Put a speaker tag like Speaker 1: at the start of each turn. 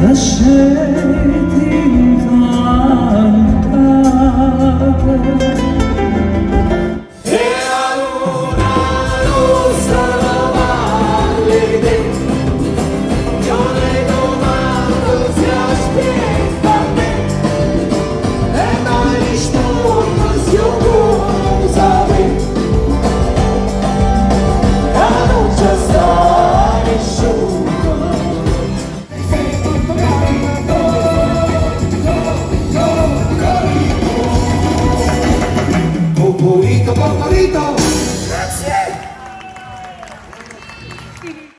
Speaker 1: lasciati incantate
Speaker 2: e allora rossa la valle io le domando se aspetta me e mai rispondo se io vuoi sapere che non c'è sta nessuno. Poporito, poporito.